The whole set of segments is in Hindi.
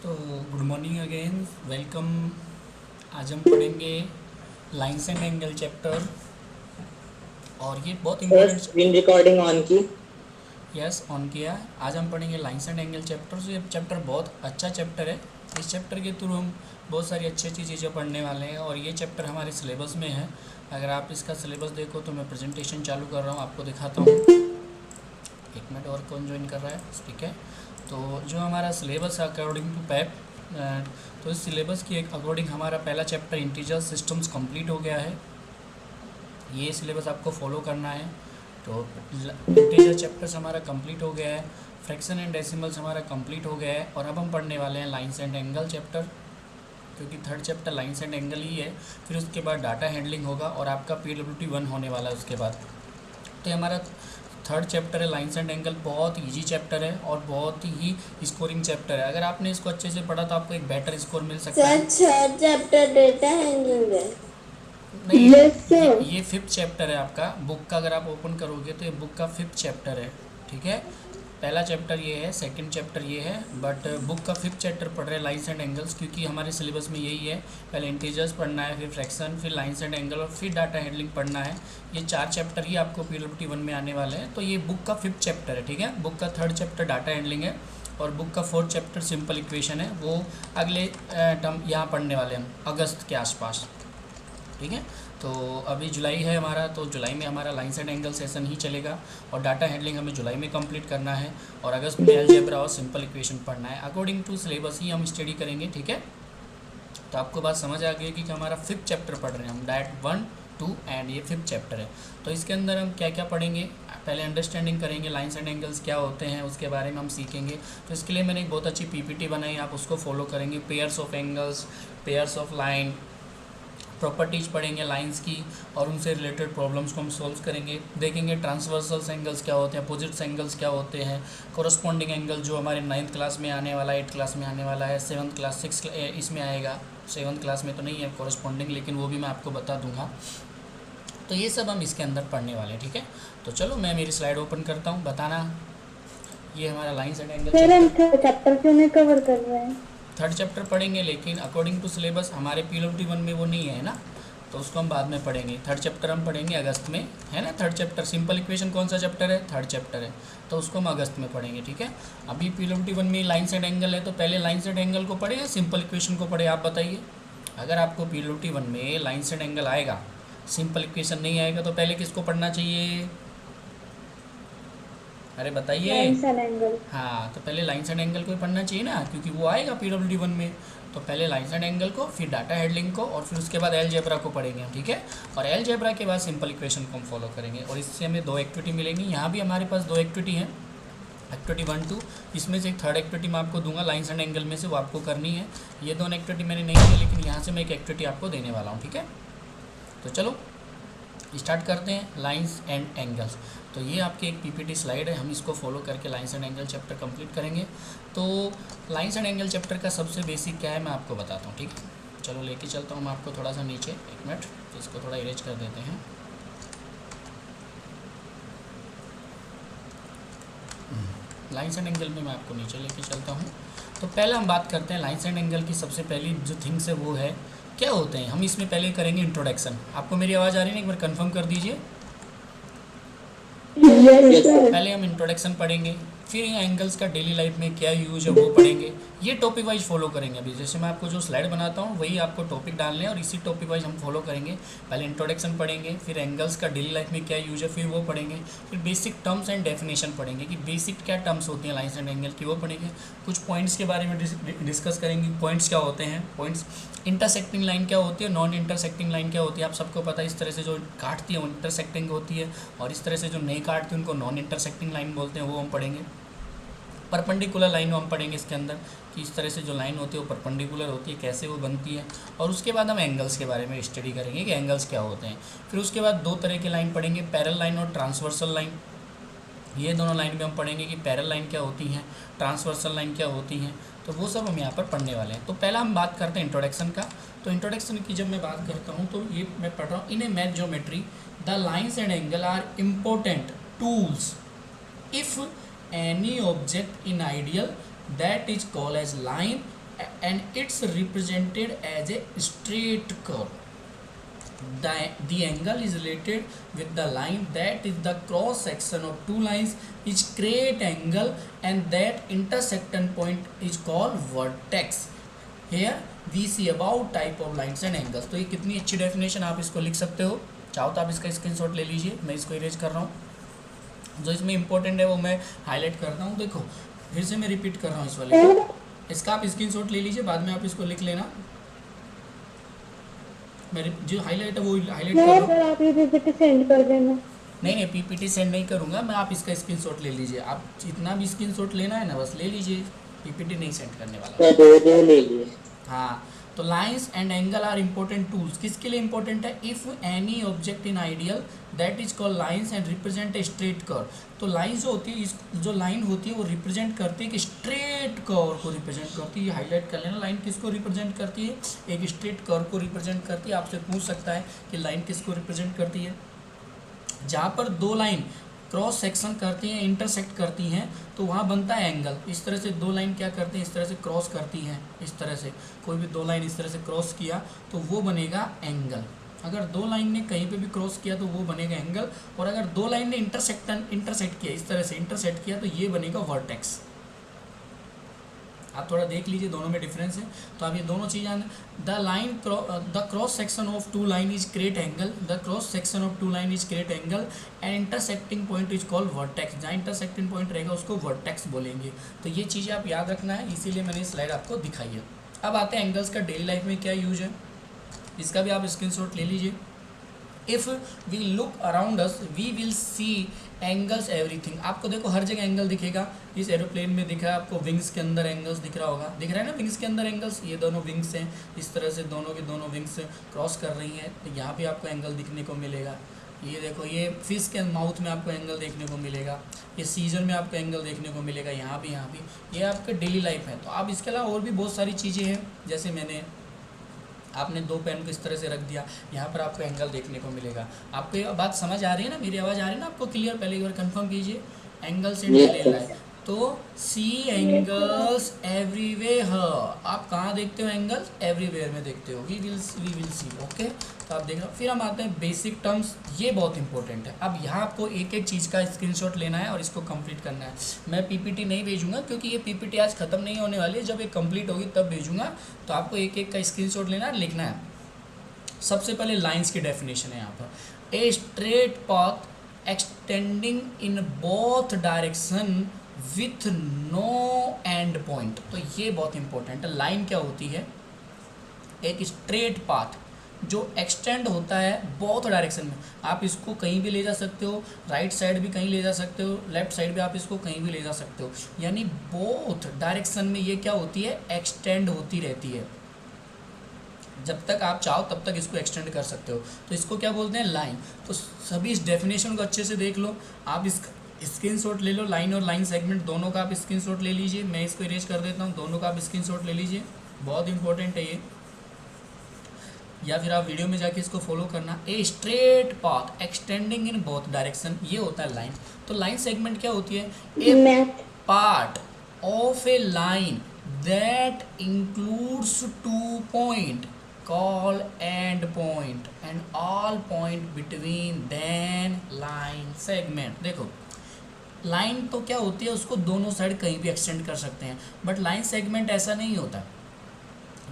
तो गुड मॉर्निंग अगेन, वेलकम। आज हम पढ़ेंगे लाइंस एंड एंगल चैप्टर, और ये बहुत sir important. Screen recording on की। यस, ऑन किया। आज हम पढ़ेंगे लाइंस एंड एंगल चैप्टर। तो ये चैप्टर बहुत अच्छा चैप्टर है। इस चैप्टर के थ्रू हम बहुत सारी अच्छी अच्छी चीज़ें पढ़ने वाले हैं, और ये चैप्टर हमारे सिलेबस में है। अगर आप इसका सिलेबस देखो तो मैं प्रेजेंटेशन चालू कर रहा हूँ, आपको दिखाता हूँ। एक मिनट, और कौन ज्वाइन कर रहा है? ठीक है। तो जो हमारा सिलेबस है अकॉर्डिंग टू पैप, तो इस सिलेबस की एक अकॉर्डिंग हमारा पहला चैप्टर इंटीजर सिस्टम्स कंप्लीट हो गया है। ये सिलेबस आपको फॉलो करना है। तो इंटीजर चैप्टर्स हमारा कंप्लीट हो गया है, फ्रैक्शन एंड डेसिमल्स हमारा कंप्लीट हो गया है, और अब हम पढ़ने वाले हैं लाइंस एंड एंगल चैप्टर, क्योंकि third chapter lines and angle ही है। फिर उसके बाद डाटा हैंडलिंग होगा, और आपका PWT 1 होने वाला है उसके बाद। तो ये हमारा थर्ड चैप्टर है लाइंस एंड एंगल। बहुत इजी चैप्टर है और बहुत ही स्कोरिंग चैप्टर है। अगर आपने इसको अच्छे से पढ़ा तो आपको एक बेटर स्कोर मिल सकता है। सर चैप्टर डेटा हैंडलिंग है। नहीं, यस सर। ये फिफ्थ चैप्टर है आपका बुक का। अगर आप ओपन करोगे तो ये बुक का फिफ्थ चैप्टर है। ठीक है, पहला चैप्टर ये है, सेकंड चैप्टर ये है, बट बुक का फिफ्थ चैप्टर पढ़ रहे हैं लाइंस एंड एंगल्स, क्योंकि हमारे सिलेबस में यही है। पहले इंटीजर्स पढ़ना है, फिर फ्रैक्शन, फिर लाइंस एंड एंगल, और फिर डाटा हैंडलिंग पढ़ना है। ये 4 चैप्टर ही आपको PWT 1 में आने वाले हैं। तो ये बुक का फिफ्थ चैप्टर है। ठीक है, बुक का थर्ड चैप्टर डाटा हैंडलिंग है, और बुक का फोर्थ चैप्टर सिंपल इक्वेशन है। वो अगले टर्म यहाँ पढ़ने वाले हैं हम अगस्त के आसपास। ठीक है, तो अभी जुलाई है हमारा, तो जुलाई में हमारा लाइंस एंड एंगल सेशन ही चलेगा, और डाटा हैंडलिंग हमें जुलाई में कंप्लीट करना है, और अगस्त में अलजेब्रा और सिंपल इक्वेशन पढ़ना है। अकॉर्डिंग टू सिलेबस ही हम स्टडी करेंगे। ठीक है, तो आपको बात समझ आ गई कि हमारा फिफ्थ चैप्टर पढ़ रहे हैं हम, डायट 1, 2 एंड ये फिफ्थ चैप्टर है। तो इसके अंदर हम क्या क्या पढ़ेंगे, पहले अंडरस्टैंडिंग करेंगे लाइंस एंड एंगल्स क्या होते हैं, उसके बारे में हम सीखेंगे। तो इसके लिए मैंने एक बहुत अच्छी PPT बनाई, आप उसको फॉलो करेंगे। Pairs of angles, pairs of line, properties पढ़ेंगे लाइंस की, और उनसे रिलेटेड प्रॉब्लम्स को हम सॉल्व करेंगे। देखेंगे ट्रांसवर्सल एंगल्स क्या होते हैं, अपोजिट्स एंगल्स क्या होते हैं, कोरस्पॉन्डिंग एंगल जो हमारे 9th क्लास में आने वाला है, 8th क्लास में आने वाला है, 7th क्लास 6 इसमें आएगा। 7th क्लास में तो नहीं है कोरस्पॉन्डिंग, लेकिन वो भी मैं आपको बता दूंगा। तो ये सब हम इसके अंदर पढ़ने वाले हैं। ठीक है, तो चलो मैं मेरी स्लाइड ओपन करता हूँ, बताना। ये हमारा लाइंस एंड एंगल सर हम चैप्टर, चैप्टर क्यों नहीं कवर कर रहे हैं? थर्ड चैप्टर पढ़ेंगे, लेकिन अकॉर्डिंग टू सिलेबस हमारे PWT 1 में वो नहीं है ना, तो उसको हम बाद में पढ़ेंगे। थर्ड चैप्टर हम पढ़ेंगे अगस्त में, है ना। थर्ड चैप्टर सिंपल इक्वेशन कौन सा चैप्टर है? थर्ड चैप्टर है, तो उसको हम अगस्त में पढ़ेंगे। ठीक है, अभी PWT 1 में लाइंस एंड एंगल है, तो पहले लाइंस एंड एंगल को पढ़े या सिंपल इक्वेशन को पढ़े, आप बताइए। अगर आपको PWT 1 में लाइंस एंड एंगल आएगा, सिंपल इक्वेशन नहीं आएगा, तो पहले किसको पढ़ना चाहिए? अरे बताइए। Lines and angle. हाँ, तो पहले लाइंस एंड एंगल को ही पढ़ना चाहिए ना, क्योंकि वो आएगा PWT 1 में। तो पहले लाइंस एंड एंगल को, फिर डाटा हैंडलिंग को, और फिर उसके बाद अलजेब्रा को पढ़ेंगे हम। ठीक है, और अलजेब्रा के बाद सिंपल इक्वेशन को हम फॉलो करेंगे, और इससे हमें 2 एक्टिविटी मिलेंगी। यहाँ भी हमारे पास 2 एक्टिविटी हैं, एक्टिविटी 1, 2। इसमें से एक थर्ड एक्टिविटी मैं आपको दूंगा लाइंस एंड एंगल में से, वो आपको करनी है। ये दोनों एक्टिविटी मैंने नहीं की, लेकिन यहाँ से मैं एक एक्टिविटी आपको देने वाला हूँ। ठीक है, तो चलो स्टार्ट करते हैं लाइंस एंड एंगल्स। तो ये आपकी एक PPT स्लाइड है, हम इसको फॉलो करके lines and angle chapter complete करेंगे। तो लाइंस एंड एंगल चैप्टर का सबसे बेसिक क्या है मैं आपको बताता हूँ। ठीक है, चलो लेके चलता हूँ मैं आपको थोड़ा सा नीचे। एक मिनट, इसको थोड़ा इरेज कर देते हैं। लाइंस एंड एंगल में मैं आपको नीचे लेके चलता हूँ। तो पहले हम बात करते हैं लाइंस एंड एंगल की। सबसे पहली जो थिंग्स है वो है क्या होते हैं। हम इसमें पहले करेंगे इंट्रोडक्शन। आपको मेरी आवाज़ आ रही है ना? एक बार कंफर्म कर दीजिए। Yes sir. पहले हम इंट्रोडक्शन पढ़ेंगे, फिर एंगल्स का डेली लाइफ में क्या यूज है वो पढ़ेंगे। ये टॉपिक वाइज फॉलो करेंगे। अभी जैसे मैं आपको जो स्लाइड बनाता हूँ वही आपको टॉपिक डालने हैं, और इसी टॉपिक वाइज हम फॉलो करेंगे। पहले इंट्रोडक्शन पढ़ेंगे, फिर एंगल्स का डेली लाइफ में क्या यूज है फिर वो पढ़ेंगे, फिर बेसिक टर्म्स एंड डेफिनेशन पढ़ेंगे कि बेसिक क्या टर्म्स होती हैं लाइंस एंड एंगल की, वो पढ़ेंगे। कुछ पॉइंट्स के बारे में डिस्कस करेंगे, पॉइंट्स क्या होते हैं, पॉइंट्स। इंटरसेक्टिंग लाइन क्या होती है, नॉन इंटरसेक्टिंग लाइन क्या होती है, आप सबको पता है। इस तरह से जो काटती है वो इंटरसेक्टिंग होती है, और इस तरह से जो नहीं काटती उनको नॉन इंटरसेक्टिंग लाइन बोलते हैं, वो हम पढ़ेंगे। परपेंडिकुलर लाइन हम पढ़ेंगे इसके अंदर, कि इस तरह से जो लाइन होती है वो परपेंडिकुलर होती है, कैसे वो बनती है। और उसके बाद हम एंगल्स के बारे में स्टडी करेंगे कि एंगल्स क्या होते हैं। फिर उसके बाद 2 तरह की लाइन पढ़ेंगे, पैरेलल लाइन और ट्रांसवर्सल लाइन। ये दोनों लाइन में हम पढ़ेंगे कि पैरेलल लाइन क्या होती हैं, ट्रांसवर्सल लाइन क्या होती हैं। तो वो सब हम यहाँ पर पढ़ने वाले हैं। तो पहला हम बात करते हैं इंट्रोडक्शन का। तो इंट्रोडक्शन की जब मैं बात करता हूँ तो ये मैं पढ़ रहा हूँ, in a math geometry the lines and angle are important tools if any object in ideal that is called as line and it's represented as a straight curve. The angle is related with the line that is the cross section of two lines is create angle and that intersection point is called vertex. Here we see about type of lines and angles. तो ये कितनी अच्छी डेफिनेशन, आप इसको लिख सकते हो, चाहो तो आप इसका स्क्रीनशॉट ले लीजिए, मैं इसको इरेज कर रहा हूँ। जो इसमें इंपॉर्टेंट है वो मैं हाईलाइट करता हूँ। देखो फिर से मैं रिपीट कर रहा हूँ इस वाले को, इसका आप स्क्रीनशॉट ले लीजिए, बाद में आप इसको लिख लेना। मेरे जो हाईलाइट है वो हाईलाइट कर लो। सर आप ये पीपीटी सेंड कर देना। नहीं पीपीटी सेंड नहीं करूँगा मैं, आप इसका स्क्रीनशॉट ले लीजिए। आप जितना भी स्क्रीनशॉट लेना है ना बस ले लीजिए, पीपीटी नहीं सेंड करने वाला। दो ले लिए। हाँ, तो lines and angle are important tools. किसके लिए इंपॉर्टेंट है? If any object in ideal that is called lines and represent a straight curve. तो लाइंस जो होती है, जो लाइन होती है वो रिप्रेजेंट करती है कि स्ट्रेट कर्व को रिप्रेजेंट करती है। हाईलाइट कर लेना, लाइन किसको रिप्रेजेंट करती है? एक स्ट्रेट कर्व को रिप्रेजेंट करती है। आपसे पूछ सकता है कि लाइन किसको रिप्रेजेंट करती है। जहाँ पर दो लाइन क्रॉस सेक्शन करती हैं, इंटरसेक्ट करती हैं, तो वहाँ बनता है एंगल। इस तरह से दो लाइन क्या करती हैं, इस तरह से क्रॉस करती हैं, इस तरह से कोई भी दो लाइन इस तरह से क्रॉस किया तो वो बनेगा एंगल। अगर दो लाइन ने कहीं पे भी क्रॉस किया तो वो बनेगा एंगल, और अगर दो लाइन ने इंटरसेक्ट किया, इस तरह से इंटरसेक्ट किया तो ये बनेगा वर्टेक्स। आप थोड़ा देख लीजिए दोनों में डिफरेंस है, तो आप ये दोनों चीज़ जान। The cross section of two line is create angle, the cross section of two line is create angle and intersecting point is called vertex. जहाँ इंटरसेक्टिंग पॉइंट रहेगा उसको वर्टेक्स बोलेंगे। तो ये चीज़ें आप याद रखना है, इसीलिए मैंने स्लाइड आपको दिखाई है। अब आते हैं एंगल्स का डेली लाइफ में क्या यूज है, इसका भी आप स्क्रीनशॉट ले लीजिए। If we look around us we will see angles everything. आपको देखो हर जगह एंगल दिखेगा। इस एरोप्लेन में दिख रहा है आपको, विंग्स के अंदर एंगल्स दिख रहा होगा, दिख रहा है ना विंग्स के अंदर एंगल्स। ये दोनों विंग्स हैं, इस तरह से दोनों की दोनों विंग्स क्रॉस कर रही हैं, तो यहाँ पे आपको एंगल दिखने को मिलेगा। ये देखो, ये फिश के माउथ में आपको एंगल देखने को मिलेगा, ये सीजन में आपको एंगल देखने को मिलेगा, यहाँ भी। ये आपका डेली लाइफ है। तो आप इसके अलावा और भी बहुत सारी चीज़ें हैं, जैसे मैंने आपने दो पेन को इस तरह से रख दिया, यहाँ पर आपको एंगल देखने को मिलेगा। आपको ये बात समझ आ रही है ना, मेरी आवाज़ आ रही है ना आपको क्लियर? पहले एक बार कंफर्म कीजिए। एंगल्स इन डेली लाइफ, तो सी एंगल्स एवरीवेयर। आप कहाँ देखते हो एंगल्स? एवरीवेयर में देखते हो। We will C. ओके, तो आप देख रहे हो। फिर हम आते हैं बेसिक टर्म्स, ये बहुत इंपॉर्टेंट है। अब यहाँ आपको एक एक चीज़ का स्क्रीनशॉट लेना है और इसको कंप्लीट करना है। मैं पीपीटी नहीं भेजूंगा क्योंकि ये पीपीटी आज ख़त्म नहीं होने वाली है, जब ये कंप्लीट होगी तब भेजूंगा। तो आपको एक एक का स्क्रीनशॉट लेना है, लिखना है। सबसे पहले लाइन्स की डेफिनेशन है यहाँ पर। A straight path extending in both direction with no end point. तो ये बहुत इंपॉर्टेंट है। लाइन क्या होती है? एक स्ट्रेट पाथ जो एक्सटेंड होता है बोथ डायरेक्शन में। आप इसको कहीं भी ले जा सकते हो, राइट साइड भी कहीं ले जा सकते हो, लेफ्ट साइड भी आप इसको कहीं भी ले जा सकते हो। यानी बोथ डायरेक्शन में ये क्या होती है? एक्सटेंड होती रहती है। जब तक आप चाहो तब तक इसको एक्सटेंड कर सकते हो। तो इसको क्या बोलते हैं? लाइन। तो सभी इस डेफिनेशन को अच्छे से देख लो। आप इसका स्क्रीनशॉट ले लो, लाइन और लाइन सेगमेंट दोनों का आप स्क्रीनशॉट ले लीजिए। मैं इसको इरेज कर देता हूँ, दोनों का आप स्क्रीनशॉट ले लीजिए, बहुत इंपॉर्टेंट है ये। या फिर आप वीडियो में जाके इसको फॉलो करना। A straight path extending in both direction, ये होता है लाइन। तो लाइन सेगमेंट क्या होती है? A part of a line that includes two point call end point and all point between then line segment. देखो लाइन तो क्या होती है, उसको दोनों साइड कहीं भी एक्सटेंड कर सकते हैं, बट लाइन सेगमेंट ऐसा नहीं होता।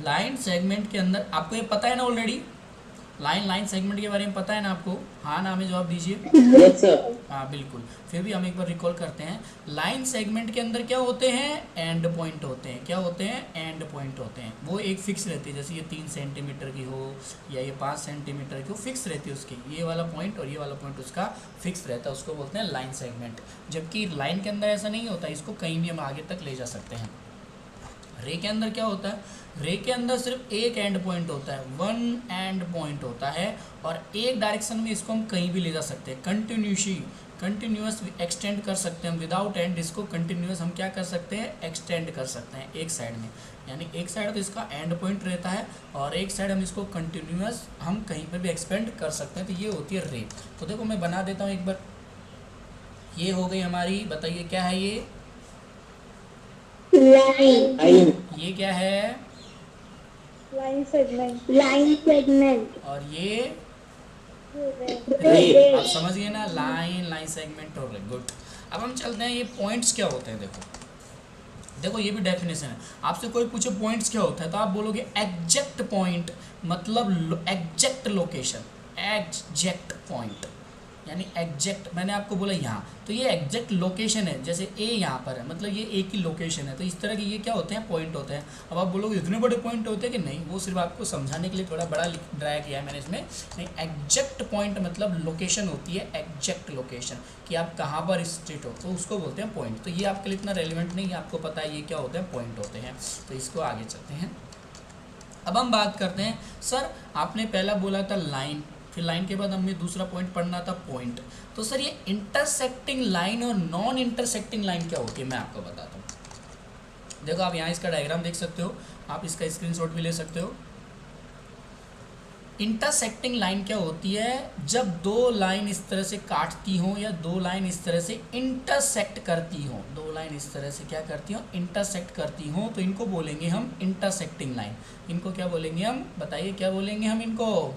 लाइन सेगमेंट के अंदर आपको ये पता है ना ऑलरेडी, लाइन सेगमेंट के बारे में पता है ना आपको? हाँ ना में जवाब दीजिए। हाँ बिल्कुल, फिर भी हम एक बार रिकॉल करते हैं। लाइन सेगमेंट के अंदर क्या होते हैं? एंड पॉइंट होते हैं। क्या होते हैं? एंड पॉइंट होते हैं। वो एक फिक्स रहती है, जैसे ये 3 सेंटीमीटर की हो या ये 5 सेंटीमीटर की हो, फिक्स रहती है उसकी। ये वाला पॉइंट और ये वाला पॉइंट उसका फिक्स रहता है, उसको बोलते हैं लाइन सेगमेंट। जबकि लाइन के अंदर ऐसा नहीं होता, इसको कहीं भी हम आगे तक ले जा सकते हैं। रे के अंदर क्या होता है? रे के अंदर सिर्फ एक एंड पॉइंट होता है, वन एंड पॉइंट होता है, और एक डायरेक्शन में इसको हम कहीं भी ले जा सकते हैं। कंटिन्यूअस एक्सटेंड कर सकते हैं हम। विदाउट एंड इसको कंटिन्यूअस हम क्या कर सकते हैं? एक्सटेंड कर सकते हैं एक साइड में। यानी एक साइड तो इसका एंड पॉइंट रहता है और एक साइड हम इसको कंटिन्यूअस हम कहीं पर भी एक्सपेंड कर सकते हैं। तो ये होती है रे। तो देखो मैं बना देता हूँ एक बार। ये हो गई हमारी, बताइए क्या है ये? लाइन ये क्या है? लाइन सेगमेंट और ये रे आप समझ गए ना, लाइन सेगमेंट और रे। गुड। अब हम चलते हैं, ये पॉइंट्स क्या होते हैं। देखो ये भी डेफिनेशन है। आपसे कोई पूछे पॉइंट्स क्या होता है तो आप बोलोगे एग्जैक्ट पॉइंट, मतलब एग्जैक्ट लोकेशन, एग्जैक्ट पॉइंट यानी एग्जैक्ट। मैंने आपको बोला यहाँ, तो ये एग्जैक्ट लोकेशन है। जैसे ए यहाँ पर है, मतलब ये ए की लोकेशन है। तो इस तरह के ये क्या होते हैं? पॉइंट होते हैं। अब आप बोलोगे इतने बड़े पॉइंट होते हैं कि नहीं, वो सिर्फ आपको समझाने के लिए थोड़ा बड़ा ड्राया किया है मैंने इसमें। नहीं, एग्जैक्ट पॉइंट मतलब लोकेशन होती है, एग्जैक्ट लोकेशन कि आप कहाँ पर स्थित हो, तो उसको बोलते हैं पॉइंट। तो ये आपके लिए इतना रेलिवेंट नहीं है, आपको पता है ये क्या होते हैं, पॉइंट होते हैं। तो इसको आगे चलते हैं। अब हम बात करते हैं, सर आपने पहला बोला था लाइन, फिर लाइन के बाद हमें दूसरा पॉइंट पढ़ना था पॉइंट। तो सर ये इंटरसेक्टिंग लाइन और नॉन इंटरसेक्टिंग लाइन क्या होती है, मैं आपको बताता हूँ। देखो आप यहाँ इसका डायग्राम देख सकते हो, आप इसका स्क्रीनशॉट भी ले सकते हो। इंटरसेक्टिंग लाइन क्या होती है? जब दो लाइन इस तरह से काटती हो या दो लाइन इस तरह से इंटरसेक्ट करती हो, दो लाइन इस तरह से क्या करती हो? इंटरसेक्ट करती हो, तो इनको बोलेंगे हम इंटरसेक्टिंग लाइन। इनको क्या बोलेंगे हम? बताइए क्या बोलेंगे हम इनको?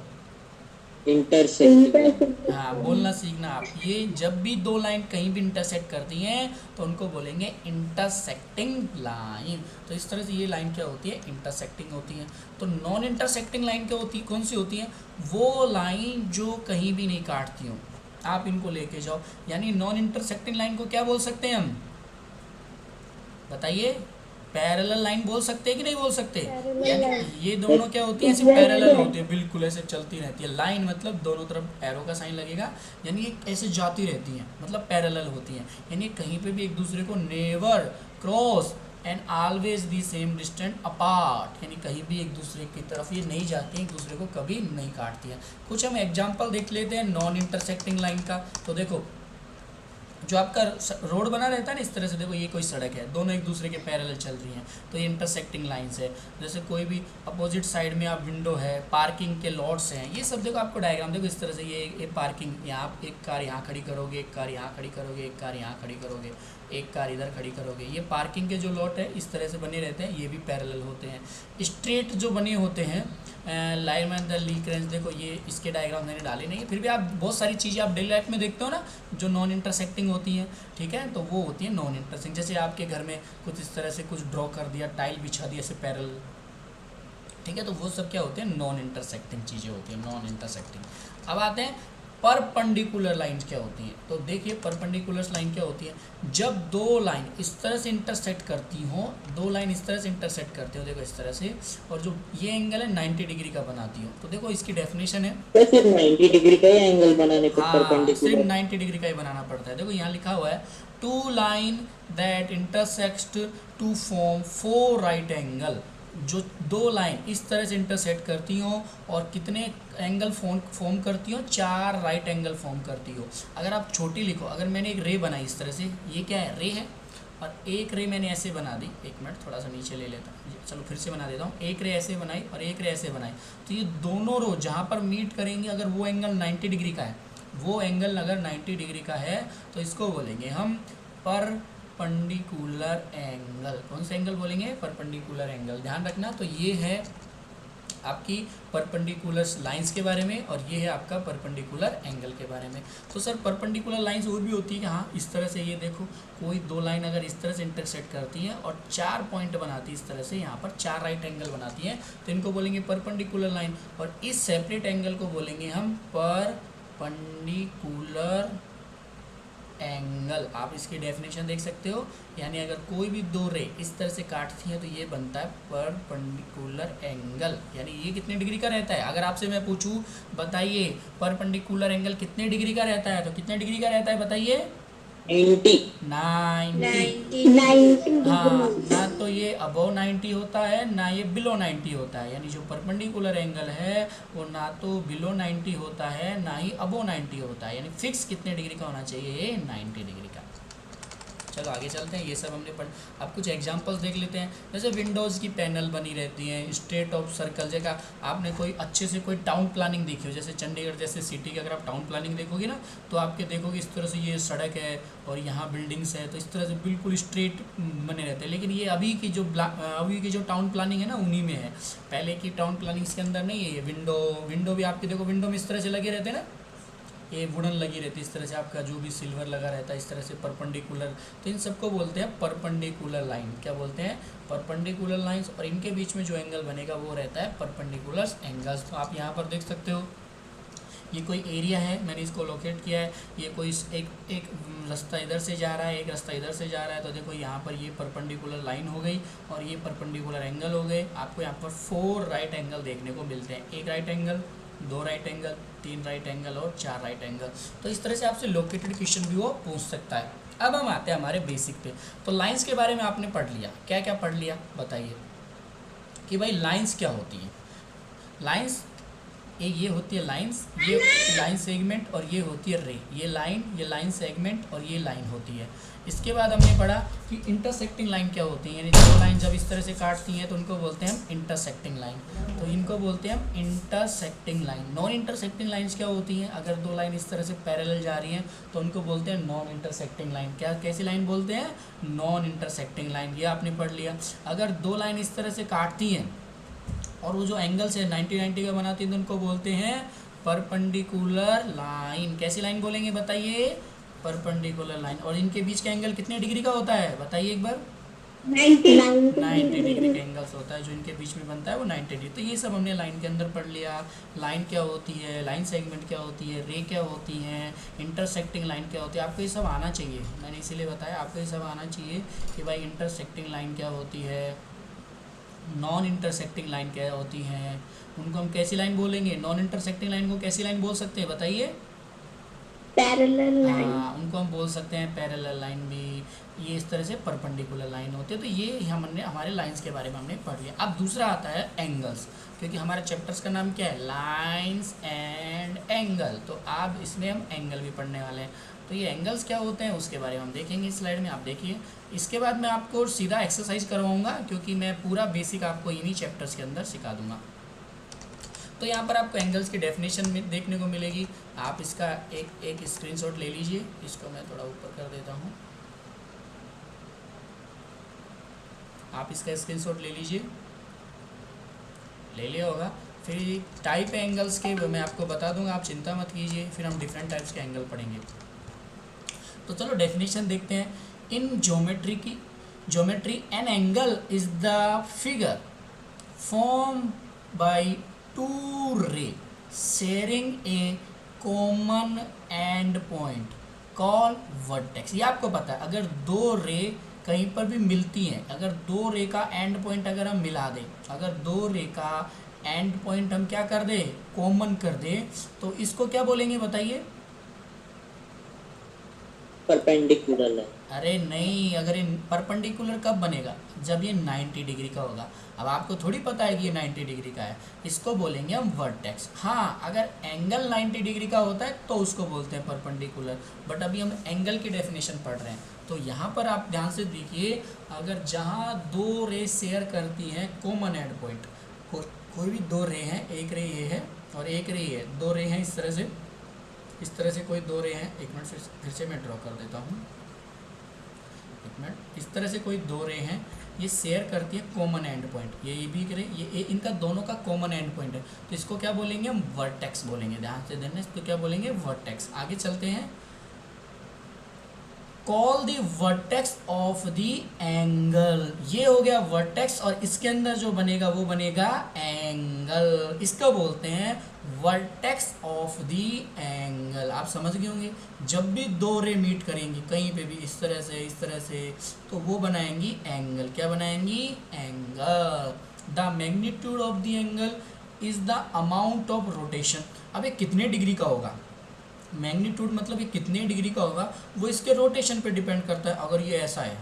इंटरसेक्ट हाँ, बोलना सीखना आप। ये जब भी दो लाइन कहीं भी इंटरसेक्ट करती हैं तो उनको बोलेंगे इंटरसेक्टिंग लाइन। तो इस तरह से ये लाइन क्या होती है? इंटरसेक्टिंग होती है। तो नॉन इंटरसेक्टिंग लाइन क्या होती है? कौन सी होती है? वो लाइन जो कहीं भी नहीं काटती हो, आप इनको लेके जाओ। यानी नॉन इंटरसेक्टिंग लाइन को क्या बोल सकते हैं हम? बताइए। पैरेलल लाइन बोल सकते हैं कि नहीं बोल सकते? यानी ये दोनों क्या होती हैं? ऐसे पैरेलल होती है, बिल्कुल ऐसे चलती रहती है। लाइन मतलब दोनों तरफ एरो का साइन लगेगा, यानी ये ऐसे जाती रहती हैं, मतलब पैरेलल होती हैं। यानी कहीं पे भी एक दूसरे को never cross and always the same distance apart, यानी कहीं भी एक दूसरे की तरफ ये नहीं जाती हैं, एक दूसरे को कभी नहीं काटती हैं। कुछ हम एग्जाम्पल देख लेते हैं नॉन इंटरसेक्टिंग लाइन का। तो देखो जो आपका रोड बना रहता है ना, इस तरह से देखो ये कोई सड़क है, दोनों एक दूसरे के पैरेलल चल रही हैं, तो ये इंटरसेक्टिंग लाइंस है। जैसे कोई भी अपोजिट साइड में आप विंडो है, पार्किंग के लॉट्स हैं, ये सब देखो आपको डायग्राम देखो इस तरह से। ये पार्किंग, यहाँ आप एक कार यहाँ खड़ी करोगे, एक कार यहाँ खड़ी करोगे, एक कार यहाँ खड़ी करोगे, एक कार इधर खड़ी करोगे। ये पार्किंग के जो लॉट है इस तरह से बने रहते हैं, ये भी पैरेलल होते हैं। स्ट्रेट जो बने होते हैं line man the leak range, देखो ये इसके डायग्राम मैंने डाले नहीं है, फिर भी आप बहुत सारी चीज़ें आप डेली लाइफ में देखते हो ना जो नॉन इंटरसेक्टिंग होती हैं, ठीक है, तो वो होती है नॉन इंटरसेक्टिंग। जैसे आपके घर में कुछ इस तरह से कुछ ड्रॉ कर दिया, टाइल बिछा दिया ऐसे पैरेलल, ठीक है, तो वो सब क्या होते हैं? नॉन इंटरसेक्टिंग चीज़ें होती हैं, नॉन इंटरसेक्टिंग। अब आते हैं परपेंडिकुलर लाइंस क्या होती हैं। तो देखिए परपेंडिकुलर लाइन क्या होती है? जब दो लाइन इस तरह से इंटरसेक्ट करती हो, दो लाइन इस तरह से इंटरसेक्ट करती हो, देखो इस तरह से, और जो ये एंगल है 90 डिग्री का बनाती हो। तो देखो इसकी डेफिनेशन है, सिर्फ 90 डिग्री का ही एंगल बनाने पर हाँ, सिर्फ परपेंडिकुलर 90 डिग्री का ही बनाना पड़ता है। देखो यहाँ लिखा हुआ है two line that intersect to form 4 right angle. जो दो लाइन इस तरह से इंटरसेक्ट करती हो और कितने एंगल फॉर्म करती हो? 4 राइट एंगल फॉर्म करती हो। अगर आप छोटी लिखो, अगर मैंने एक रे बनाई इस तरह से, ये क्या है? रे है, और एक रे मैंने ऐसे बना दी, एक मिनट थोड़ा सा नीचे ले लेता हूँ, चलो फिर से बना देता हूँ। एक रे ऐसे बनाई और एक रे ऐसे बनाई, तो ये दोनों रो जहाँ पर मीट करेंगे, अगर वो एंगल 90 डिग्री का है, वो एंगल अगर 90 डिग्री का है तो इसको बोलेंगे हम परपेंडिकुलर एंगल। कौन सा एंगल बोलेंगे? Perpendicular angle. ध्यान रखना। तो ये है आपकी परपेंडिकुलर लाइंस के बारे में, और ये है आपका परपेंडिकुलर एंगल के बारे में। तो सर परपेंडिकुलर लाइंस और भी होती है कि हाँ, इस तरह से ये देखो, कोई दो लाइन अगर इस तरह से इंटरसेक्ट करती हैं और 4 पॉइंट बनाती है इस तरह से, यहाँ पर 4 राइट एंगल बनाती हैं, तो इनको बोलेंगे परपेंडिकुलर लाइन। और इस सेपरेट एंगल को बोलेंगे हम परपेंडिकुलर एंगल। आप इसकी डेफिनेशन देख सकते हो, यानी अगर कोई भी दो रे इस तरह से काटती हैं तो ये बनता है परपेंडिकुलर एंगल। यानी ये कितने डिग्री का रहता है? अगर आपसे मैं पूछूं बताइए परपेंडिकुलर एंगल कितने डिग्री का रहता है, तो कितने डिग्री का रहता है बताइए? 90 हाँ, ना तो ये अबव 90 होता है, ना ये बिलो 90 होता है। यानी जो परपेंडिकुलर एंगल है वो ना तो बिलो 90 होता है, ना ही अबव 90 होता है। यानी फिक्स कितने डिग्री का होना चाहिए? 90 डिग्री का। चलो आगे चलते हैं, ये सब हमने पढ़। अब कुछ एग्जांपल्स देख लेते हैं। जैसे विंडोज़ की पैनल बनी रहती हैं, स्टेट ऑफ सर्कल, जगह आपने कोई अच्छे से कोई टाउन प्लानिंग देखी हो, जैसे चंडीगढ़ जैसे सिटी की अगर आप टाउन प्लानिंग देखोगे ना, तो आपके देखोगे इस तरह से ये सड़क है और यहाँ बिल्डिंग्स है, तो इस तरह से बिल्कुल स्ट्रेट बने रहते हैं। लेकिन ये अभी की जो टाउन प्लानिंग है ना, उन्हीं में है। पहले की टाउन प्लानिंग्स के अंदर नहीं है। ये विंडो भी आपके देखो, विंडो में इस तरह से लगे रहते हैं ना, ये वुडन लगी रहती है इस तरह से, आपका जो भी सिल्वर लगा रहता है इस तरह से परपेंडिकुलर। तो इन सबको बोलते हैं परपेंडिकुलर लाइन। क्या बोलते हैं? Perpendicular lines. और इनके बीच में जो एंगल बनेगा वो रहता है परपेंडिकुलर एंगल्स। तो आप यहाँ पर देख सकते हो, ये कोई एरिया है, मैंने इसको लोकेट किया है। ये कोई एक रास्ता इधर से जा रहा है, एक रास्ता इधर से जा रहा है। तो देखो यहाँ पर ये परपेंडिकुलर लाइन हो गई और ये परपेंडिकुलर एंगल हो गए। आपको यहाँ पर 4 राइट एंगल देखने को मिलते हैं। 1 right angle, 2 right angle, 3 right angle और 4 राइट एंगल। तो इस तरह से आपसे लोकेटेड क्वेश्चन भी वो पूछ सकता है। अब हम आते हैं हमारे बेसिक पे। तो लाइंस के बारे में आपने पढ़ लिया, क्या क्या पढ़ लिया बताइए कि भाई लाइंस क्या होती है। लाइंस ये होती है लाइंस, ये लाइन सेगमेंट, और ये होती है रे। ये लाइन सेगमेंट और ये लाइन होती है। इसके बाद हमने पढ़ा कि इंटरसेक्टिंग लाइन क्या होती है, यानी दो लाइन जब इस तरह से काटती हैं तो उनको बोलते हैं हम इंटरसेक्टिंग लाइन। तो इनको बोलते हैं हम intersecting line. Non intersecting lines क्या होती हैं? अगर दो लाइन इस तरह से पैरेलल जा रही हैं तो उनको बोलते हैं नॉन इंटरसेक्टिंग लाइन। क्या कैसी लाइन बोलते हैं? Non intersecting line. ये आपने पढ़ लिया। अगर दो लाइन इस तरह से काटती हैं और वो जो एंगल से 90-90 का बनाती है तो उनको बोलते हैं परपेंडिकुलर लाइन। कैसी लाइन बोलेंगे बताइए? Perpendicular line. और इनके बीच का एंगल कितने डिग्री का होता है बताइए एक बार? 90 डिग्री का एंगल्स होता है जो इनके बीच में बनता है, वो 90 डिग्री। तो ये सब हमने लाइन के अंदर पढ़ लिया। लाइन क्या होती है, लाइन सेगमेंट क्या होती है, रे क्या होती हैं, इंटरसेक्टिंग लाइन क्या होती है। आपको ये सब आना चाहिए, मैंने इसीलिए बताया आपको ये सब आना चाहिए कि भाई इंटरसेक्टिंग लाइन क्या होती है, नॉन इंटरसेक्टिंग लाइन क्या होती हैं, उनको हम कैसी लाइन बोलेंगे। नॉन इंटरसेक्टिंग लाइन को कैसी लाइन बोल सकते हैं बताइए? Parallel line. हाँ, उनको हम बोल सकते हैं पैरेलल लाइन भी। ये इस तरह से परपेंडिकुलर लाइन होती है। तो ये हमने हमारे लाइंस के बारे में हमने पढ़ लिया। अब दूसरा आता है एंगल्स, क्योंकि हमारे चैप्टर्स का नाम क्या है? Lines and angle. तो आप इसमें हम एंगल भी पढ़ने वाले हैं। तो ये एंगल्स क्या होते हैं उसके बारे में हम देखेंगे इस स्लाइड में, आप देखिए। इसके बाद मैं आपको सीधा एक्सरसाइज करवाऊंगा, क्योंकि मैं पूरा बेसिक आपको इन्हीं चैप्टर्स के अंदर सिखा दूंगा। तो यहाँ पर आपको एंगल्स की डेफिनेशन में देखने को मिलेगी। आप इसका एक स्क्रीनशॉट ले लीजिए। इसको मैं थोड़ा ऊपर कर देता हूँ, आप इसका स्क्रीनशॉट ले लीजिए। ले लिया होगा। फिर टाइप एंगल्स के मैं आपको बता दूंगा, आप चिंता मत कीजिए। फिर हम डिफरेंट टाइप्स के एंगल पढ़ेंगे। तो चलो डेफिनेशन देखते हैं। In geometry an angle is the figure form by two ray sharing a common end point call vertex. ये आपको पता है, अगर दो रे कहीं पर भी मिलती हैं, अगर दो रे का एंड पॉइंट अगर हम मिला दें, अगर दो रे का एंड पॉइंट हम क्या कर दें? कॉमन कर दें, तो इसको क्या बोलेंगे बताइए? Perpendicular line. अरे नहीं, अगर ये परपेंडिकुलर कब बनेगा? जब ये 90 डिग्री का होगा। अब आपको थोड़ी पता है कि ये 90 डिग्री का है, इसको बोलेंगे हम वर्टेक्स। हाँ, अगर एंगल 90 डिग्री का होता है तो उसको बोलते हैं परपेंडिकुलर। बट अभी हम एंगल की डेफिनेशन पढ़ रहे हैं। तो यहाँ पर आप ध्यान से देखिए, अगर जहाँ दो रे शेयर करती हैं कॉमन एंड पॉइंट, कोई भी दो रे हैं, एक रे ये है और एक रे ये है, दो रे हैं इस तरह से कोई दो रे हैं। एक मिनट फिर से मैं ड्रॉ कर देता हूँ, एक मिनट। इस तरह से कोई दो रे हैं, ये शेयर करती है कॉमन एंड पॉइंट। ये भी करे, ये इनका दोनों का कॉमन एंड पॉइंट है, तो इसको क्या बोलेंगे हम? वर्टेक्स बोलेंगे। ध्यान से देना, इसको क्या बोलेंगे? वर्टेक्स। आगे चलते हैं। Call the vertex of the angle. ये हो गया वर्टेक्स, और इसके अंदर जो बनेगा वो बनेगा एंगल। इसको बोलते हैं वर्टेक्स ऑफ द एंगल। आप समझ गए होंगे, जब भी दो रे मीट करेंगी कहीं पे भी इस तरह से तो वो बनाएंगी एंगल। क्या बनाएंगी? Angle. The magnitude of the angle is the amount of rotation. अब ये कितने डिग्री का होगा? मैग्नीट्यूड मतलब ये कितने डिग्री का होगा, वो इसके रोटेशन पे डिपेंड करता है। अगर ये ऐसा है,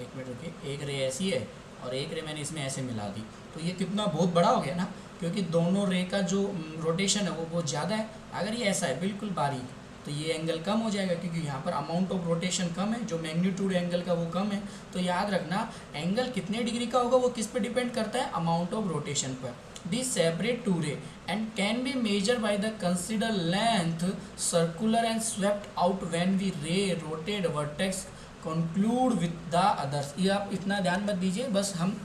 एक मिनट रुकिए, एक रे ऐसी है और एक रे मैंने इसमें ऐसे मिला दी, तो ये कितना बहुत बड़ा हो गया ना, क्योंकि दोनों रे का जो रोटेशन है वो बहुत ज़्यादा है। अगर ये ऐसा है बिल्कुल बारीक, तो ये एंगल कम हो जाएगा क्योंकि यहाँ पर अमाउंट ऑफ रोटेशन कम है, जो मैग्नीट्यूड एंगल का वो कम है। तो याद रखना एंगल कितने डिग्री का होगा वो किस पे डिपेंड करता है, अमाउंट ऑफ रोटेशन पर। These separate two ray and can be measured by the considered length circular and swept out when we ray rotate vertex conclude with the others। ये आप इतना ध्यान मत दीजिए, बस हम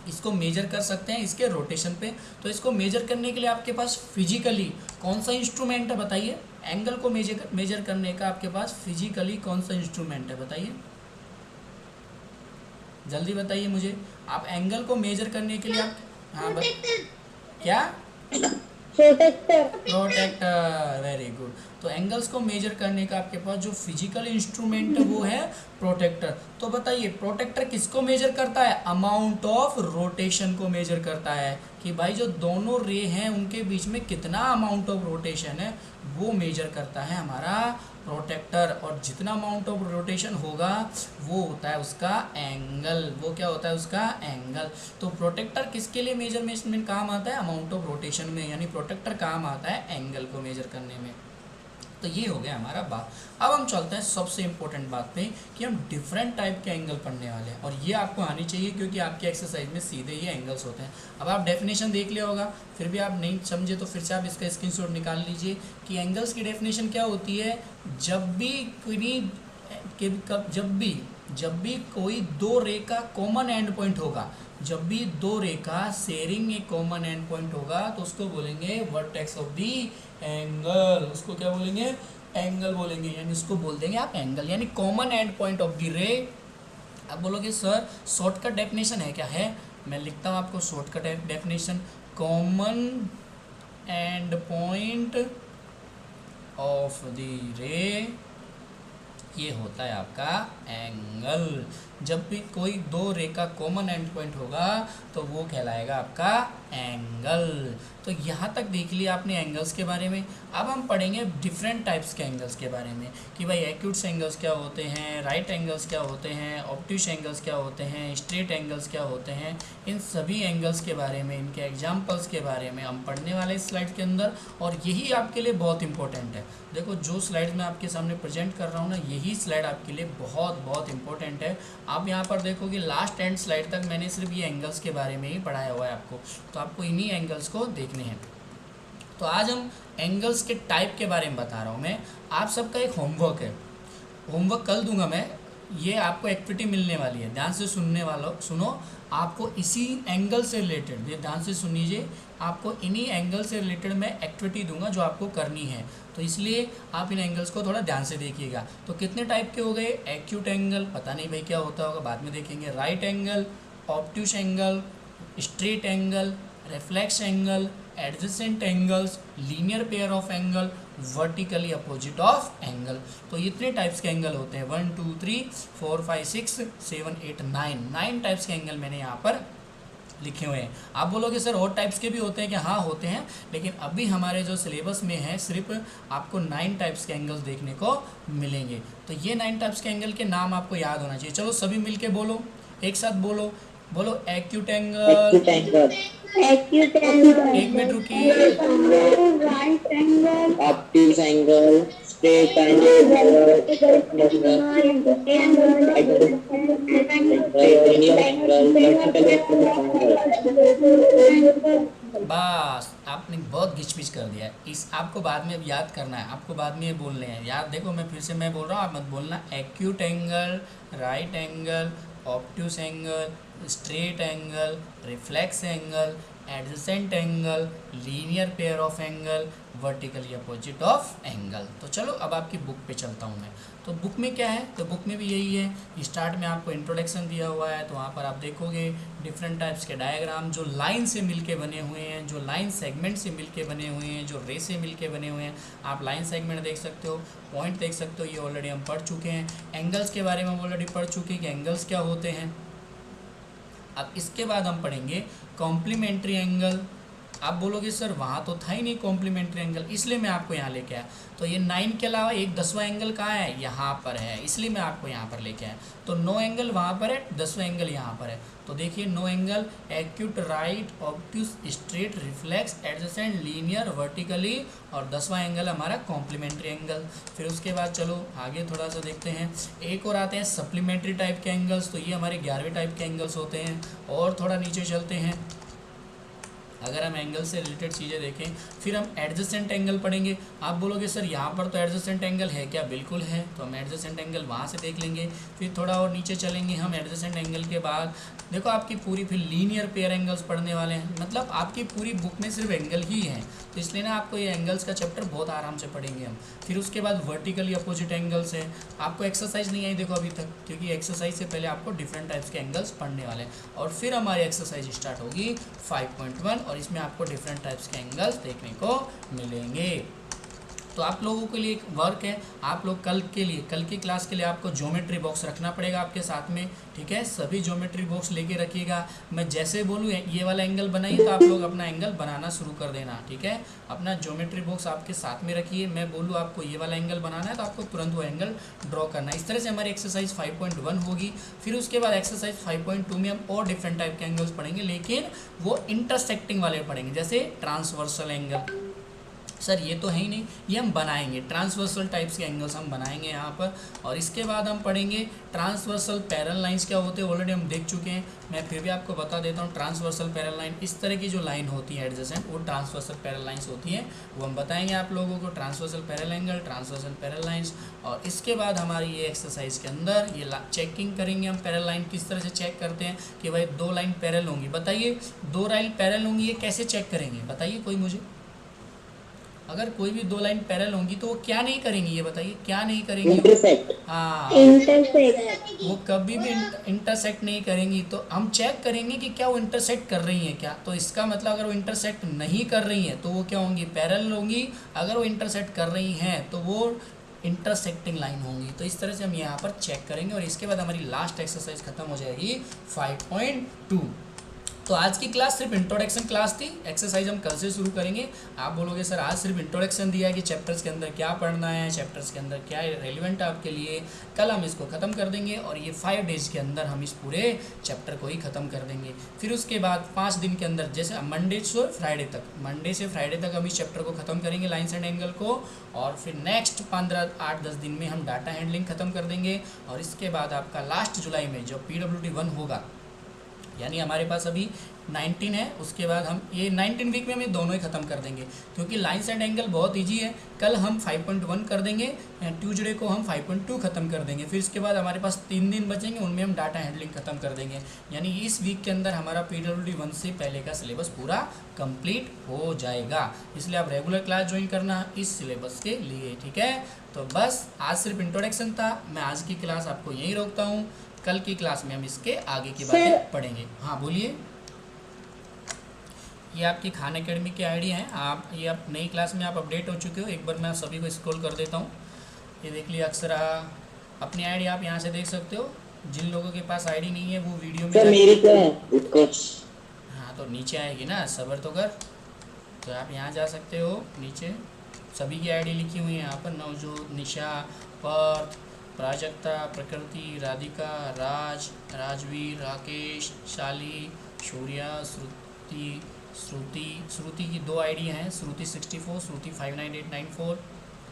इसको मेजर कर सकते हैं इसके रोटेशन पे। तो इसको मेजर करने के लिए आपके पास फिजिकली कौन सा इंस्ट्रूमेंट है बताइए, एंगल को मेजर करने का आपके पास फिजिकली कौन सा इंस्ट्रूमेंट है बताइए, जल्दी बताइए मुझे। आप एंगल को मेजर करने के लिए आप हाँ क्या प्रोटेक्टर, वेरी गुड। तो एंगल्स को मेजर करने का आपके पास जो फिजिकल इंस्ट्रूमेंट है वो है प्रोटेक्टर। तो बताइए प्रोटेक्टर किसको मेजर करता है, अमाउंट ऑफ रोटेशन को मेजर करता है कि भाई जो दोनों रे हैं उनके बीच में कितना अमाउंट ऑफ रोटेशन है वो मेजर करता है हमारा प्रोटेक्टर। और जितना अमाउंट ऑफ रोटेशन होगा वो होता है उसका एंगल, वो क्या होता है उसका एंगल। तो प्रोटेक्टर किसके लिए मेजरमेंट काम आता है, अमाउंट ऑफ रोटेशन में, यानी प्रोटेक्टर काम आता है एंगल को मेजर करने में। तो ये हो गया हमारा बात। अब हम चलते हैं सबसे इम्पोर्टेंट बात पे कि हम डिफरेंट टाइप के एंगल पढ़ने वाले हैं, और ये आपको आनी चाहिए क्योंकि आपके एक्सरसाइज में सीधे ये एंगल्स होते हैं। अब आप डेफिनेशन देख लिया होगा, फिर भी आप नहीं समझे तो फिर से आप इसका स्क्रीनशॉट निकाल लीजिए कि एंगल्स की डेफिनेशन क्या होती है। जब भी कोई दो रे का कॉमन एंड पॉइंट होगा, जब भी दो रे का sharing a common end point होगा तो उसको बोलेंगे वर्टेक्स ऑफ दी एंगल। उसको क्या बोलेंगे, एंगल बोलेंगे, यानी उसको बोल देंगे आप एंगल, यानी common end point of the रे। अब बोलोगे सर शॉर्टकट डेफिनेशन है क्या, है मैं लिखता हूँ आपको shortcut definition. Common end point of the रे ये होता है आपका एंगल। जब भी कोई दो रे का कॉमन एंड पॉइंट होगा तो वो कहलाएगा आपका एंगल। तो यहाँ तक देख लिया आपने एंगल्स के बारे में। अब हम पढ़ेंगे डिफरेंट टाइप्स के एंगल्स के बारे में कि भाई एक्यूट एंगल्स क्या होते हैं, राइट एंगल्स क्या होते हैं, ऑब्ट्यूस एंगल्स क्या होते हैं, स्ट्रेट एंगल्स क्या होते हैं। इन सभी एंगल्स के बारे में, इनके एग्जाम्पल्स के बारे में हम पढ़ने वाले इस स्लाइड के अंदर, और यही आपके लिए बहुत इंपॉर्टेंट है। देखो जो स्लाइड मैं आपके सामने प्रेजेंट कर रहा हूँ ना, यही स्लाइड आपके लिए बहुत बहुत इंपॉर्टेंट है। आप यहाँ पर देखोगे लास्ट एंड स्लाइड तक मैंने सिर्फ ये एंगल्स के बारे में ही पढ़ाया हुआ है आपको, तो आपको इन्हीं एंगल्स को देखने हैं। तो आज हम एंगल्स के टाइप के बारे में बता रहा हूँ मैं। आप सबका एक होमवर्क है, होमवर्क कल दूंगा मैं, ये आपको एक्टिविटी मिलने वाली है, ध्यान से सुनो। आपको इसी एंगल से रिलेटेड, ध्यान से सुन लीजिए, आपको इन्हीं एंगल से रिलेटेड मैं एक्टिविटी दूंगा जो आपको करनी है। तो इसलिए आप इन एंगल्स को थोड़ा ध्यान से देखिएगा। तो कितने टाइप के हो गए, एक्यूट एंगल, पता नहीं भाई क्या होता होगा, बाद में देखेंगे। Right angle, obtuse angle, straight angle, reflex angle, adjacent angles, linear pair of angle, vertically opposite of angle. तो इतने टाइप्स के एंगल होते हैं, 1 2 3 4 5 6 7 8 9 टाइप्स के एंगल मैंने यहाँ पर लिखे हुए हैं। आप बोलोगे सर और टाइप्स के भी होते हैं क्या, हाँ होते हैं, लेकिन अभी हमारे जो सिलेबस में है सिर्फ आपको 9 टाइप्स के एंगल्स देखने को मिलेंगे। तो ये 9 टाइप्स के एंगल के नाम आपको याद होना चाहिए। चलो सभी मिलके बोलो, एक साथ बोलो, एक्यूट एंगल, एक्यूट एंगल, एक मिनट रुकिए, right angle, obtuse angle, straight angle, बस आपने बहुत घिचपिच कर दिया। इस आपको बाद में याद करना है, आपको बाद में ये बोलने हैं। याद देखो, मैं फिर से मैं बोल रहा हूँ, आप मत बोलना। Acute angle, right angle, obtuse angle, straight angle, reflex angle, adjacent angle, linear pair of angle, vertically opposite of angle. तो चलो अब आपकी बुक पे चलता हूँ मैं। तो बुक में क्या है, तो बुक में भी यही है। स्टार्ट में आपको इंट्रोडक्शन दिया हुआ है, तो वहाँ पर आप देखोगे डिफरेंट टाइप्स के डायग्राम जो लाइन से मिलके बने हुए हैं, जो लाइन सेगमेंट से मिलके बने हुए हैं, जो रे से मिलके बने हुए हैं। आप लाइन सेगमेंट देख सकते हो, पॉइंट देख सकते हो, ये ऑलरेडी हम पढ़ चुके हैं। एंगल्स के बारे में हम ऑलरेडी पढ़ चुके हैं कि एंगल्स क्या होते हैं। अब इसके बाद हम पढ़ेंगे कॉम्प्लीमेंट्री एंगल, आप बोलोगे सर वहाँ तो था ही नहीं कॉम्प्लीमेंट्री एंगल, इसलिए मैं आपको यहाँ लेके आया। तो ये 9 के अलावा एक 10वां एंगल कहाँ है, यहाँ पर है, इसलिए मैं आपको यहाँ पर लेके आया। तो 9 एंगल वहाँ पर है, 10वां एंगल यहाँ पर है। तो देखिए 9 angle acute right obtuse straight reflex adjacent linear vertically, और 10वां एंगल हमारा कॉम्प्लीमेंट्री एंगल। फिर उसके बाद चलो आगे थोड़ा सा देखते हैं, एक और आते हैं सप्लीमेंट्री टाइप के एंगल्स। तो ये हमारे 11वें टाइप के एंगल्स होते हैं। और थोड़ा नीचे चलते हैं, अगर हम एंगल से रिलेटेड चीज़ें देखें, फिर हम एडजेसेंट एंगल पढ़ेंगे। आप बोलोगे सर यहाँ पर तो एडजेसेंट एंगल है क्या, बिल्कुल है। तो हम एडजेसेंट एंगल वहाँ से देख लेंगे। फिर थोड़ा और नीचे चलेंगे हम, एडजेसेंट एंगल के बाद देखो आपकी पूरी फिर लीनियर पेयर एंगल्स पढ़ने वाले हैं। मतलब आपकी पूरी बुक में सिर्फ एंगल ही हैं, तो इसलिए ना आपको ये एंगल्स का चैप्टर बहुत आराम से पढ़ेंगे हम। फिर उसके बाद वर्टिकली अपोजिट एंगल्स है। आपको एक्सरसाइज नहीं आई देखो अभी तक, क्योंकि एक्सरसाइज से पहले आपको डिफरेंट टाइप्स के एंगल्स पढ़ने वाले हैं। और फिर हमारी एक्सरसाइज स्टार्ट होगी 5.1, और इसमें आपको डिफरेंट टाइप्स के एंगल्स देखने को मिलेंगे। तो आप लोगों के लिए एक वर्क है, आप लोग कल की क्लास के लिए आपको ज्योमेट्री बॉक्स रखना पड़ेगा आपके साथ में, ठीक है। सभी ज्योमेट्री बॉक्स लेके रखिएगा। मैं जैसे बोलूँ ये वाला एंगल बनाइए तो आप लोग अपना एंगल बनाना शुरू कर देना, ठीक है। अपना ज्योमेट्री बॉक्स आपके साथ में रखिए। मैं बोलूँ आपको ये वाला एंगल बनाना है तो आपको तुरंत वो एंगल ड्रॉ करना है। इस तरह से हमारी एक्सरसाइज 5.1 होगी। फिर उसके बाद एक्सरसाइज 5.2 में हम और डिफरेंट टाइप के एंगल्स पढ़ेंगे, लेकिन वो इंटरसेक्टिंग वाले पढ़ेंगे, जैसे ट्रांसवर्सल एंगल। सर ये तो है ही नहीं, ये हम बनाएंगे, ट्रांसवर्सल टाइप्स के एंगल्स हम बनाएंगे यहाँ पर। और इसके बाद हम पढ़ेंगे ट्रांसवर्सल पैरेलल लाइंस क्या होते हैं, ऑलरेडी हम देख चुके हैं। मैं फिर भी आपको बता देता हूँ, ट्रांसवर्सल पैरेलल लाइन, इस तरह की जो लाइन होती है एडजेसेंट, वो ट्रांसवर्सल पैरेलल लाइंस होती हैं। वो हम बताएंगे आप लोगों को, transversal parallel angle, transversal parallel lines. और इसके बाद हमारी ये एक्सरसाइज के अंदर ये चेकिंग करेंगे हम, पैरेलल लाइन किस तरह से चेक करते हैं कि भाई 2 लाइन पैरेलल होंगी। बताइए 2 लाइन पैरेलल होंगी, ये कैसे चेक करेंगे, बताइए कोई मुझे। अगर कोई भी 2 लाइन पैरेलल होंगी तो वो क्या नहीं करेंगी, ये बताइए क्या नहीं करेंगी। इंटरसेक्ट। हाँ, इंटरसेक्ट। वो कभी भी इंटरसेक्ट नहीं करेंगी। तो हम चेक करेंगे कि क्या वो इंटरसेक्ट कर रही हैं क्या। तो इसका मतलब अगर वो इंटरसेक्ट नहीं कर रही हैं तो वो क्या होंगी, पैरेलल होंगी। अगर वो इंटरसेक्ट कर रही हैं तो वो इंटरसेक्टिंग लाइन होंगी। तो इस तरह से हम यहाँ पर चेक करेंगे। और इसके बाद हमारी लास्ट एक्सरसाइज खत्म हो जाएगी 5.2। तो आज की क्लास सिर्फ इंट्रोडक्शन क्लास थी। एक्सरसाइज हम कल से शुरू करेंगे। आप बोलोगे सर आज सिर्फ इंट्रोडक्शन दिया है कि चैप्टर्स के अंदर क्या पढ़ना है, चैप्टर्स के अंदर क्या रेलिवेंट है आपके लिए। कल हम इसको ख़त्म कर देंगे और ये 5 डेज़ के अंदर हम इस पूरे चैप्टर को ही ख़त्म कर देंगे। फिर उसके बाद 5 दिन के अंदर, जैसे मंडे से फ्राइडे तक हम इस चैप्टर को ख़त्म करेंगे, लाइन्स एंड एंगल को। और फिर नेक्स्ट 8-10 दिन में हम डाटा हैंडलिंग ख़त्म कर देंगे। और इसके बाद आपका लास्ट जुलाई में जो PWD 1 होगा, यानी हमारे पास अभी 19 है, उसके बाद हम ये 19 वीक में हम ये दोनों ही ख़त्म कर देंगे, क्योंकि लाइन्स एंड एंगल बहुत इजी है। कल हम 5.1 कर देंगे, ट्यूसडे को हम 5.2 ख़त्म कर देंगे। फिर इसके बाद हमारे पास 3 दिन बचेंगे, उनमें हम डाटा हैंडलिंग ख़त्म कर देंगे। यानी इस वीक के अंदर हमारा PWD 1 से पहले का सिलेबस पूरा कंप्लीट हो जाएगा। इसलिए आप रेगुलर क्लास ज्वाइन करना इस सिलेबस के लिए, ठीक है। तो बस आज सिर्फ इंट्रोडक्शन था। मैं आज की क्लास आपको यहीं रोकता हूँ। कल की क्लास में हम इसके आगे की बातें पढ़ेंगे। हाँ बोलिए। ये आपकी खान एकेडमी की आईडी है। आप ये आप नई क्लास में आप अपडेट हो चुके हो। एक बार मैं सभी को स्क्रॉल कर देता हूँ। ये देख लिया अक्षरा, अपनी आईडी आप यहाँ से देख सकते हो। जिन लोगों के पास आईडी नहीं है वो वीडियो में सर मेरी क्या है हाँ तो नीचे आएगी ना, सब्र तो कर। तो आप यहाँ जा सकते हो, नीचे सभी की आईडी लिखी हुई है यहाँ पर। नवजोत, निशा, पार्थ, प्राजक्ता, प्रकृति, राधिका, राज, राजवीर, राकेश, शाली, शौर्या, श्रुति की 2 आईडी हैं, श्रुति 64, श्रुति 59894,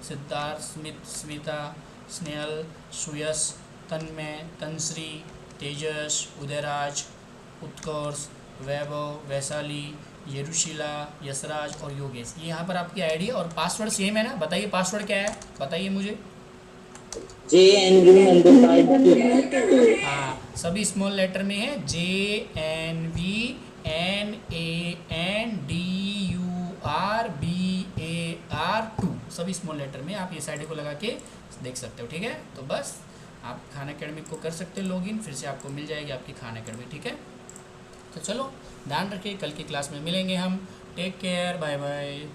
सिद्धार्थ, स्मिता, स्नेहल, सुयश, तन्मय, तनश्री, तेजस, उदयराज, उत्कर्ष, वैभव, वैशाली, यरुशिला, यशराज और योगेश। ये यहाँ पर आपकी आईडी और पासवर्ड सेम है ना। बताइए पासवर्ड क्या है, बताइए मुझे। JNV हाँ सभी स्मॉल लेटर में है, JNVNANDURBAR2 सभी स्मॉल लेटर में। आप इस आईडी को लगा के देख सकते हो, ठीक है। तो बस आप खान एकेडमी को कर सकते हो लॉगिन, फिर से आपको मिल जाएगी आपकी खान एकेडमी, ठीक है। तो चलो ध्यान रखिए, कल की क्लास में मिलेंगे हम। Take care, bye bye.